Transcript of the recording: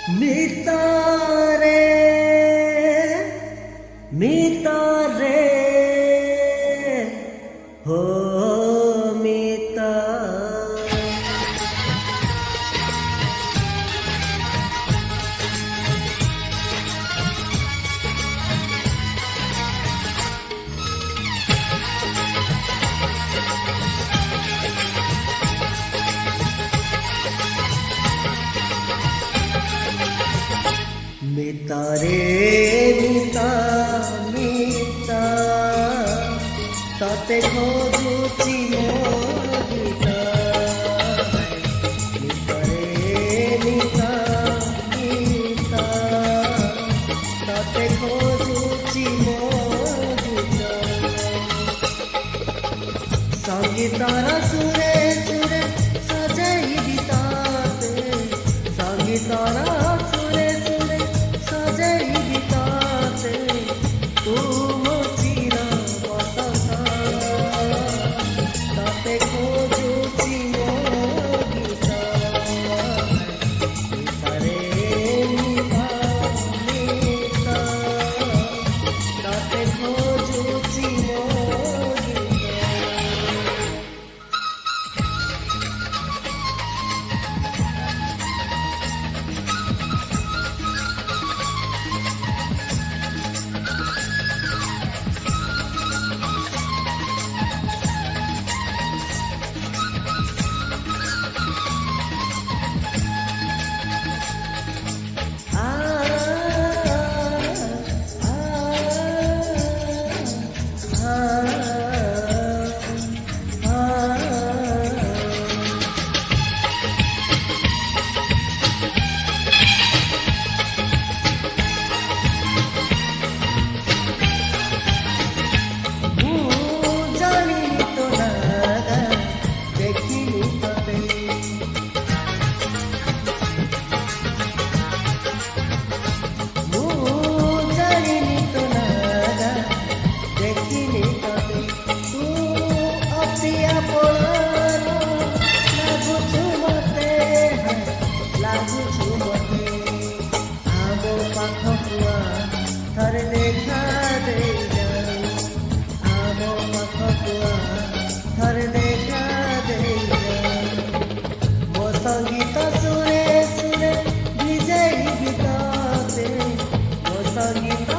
মিতারে মিতারে হো মিতা মিতা রে মিতা মিতা তাতে খোঁজুছি মোর গীতা মিতা রে মিতা মিতা তাতে খোঁজুছি মোর গীতা সঙ্গীতারা সুরে সুরে সজাই বিতাতে সঙ্গীতারা সুরে সুরে সজাই বিতাতে তুম চিরা বসতা তাতে খোঁজুছি মোর গীতা মিতা রে মিতা মিতা তাতে খোঁজুছি মোর গীতা थरे देखा दे आमो पाखकुआ थरे देखा दे मो संगीत सुरे सुरे विजय गीताते मो संगीत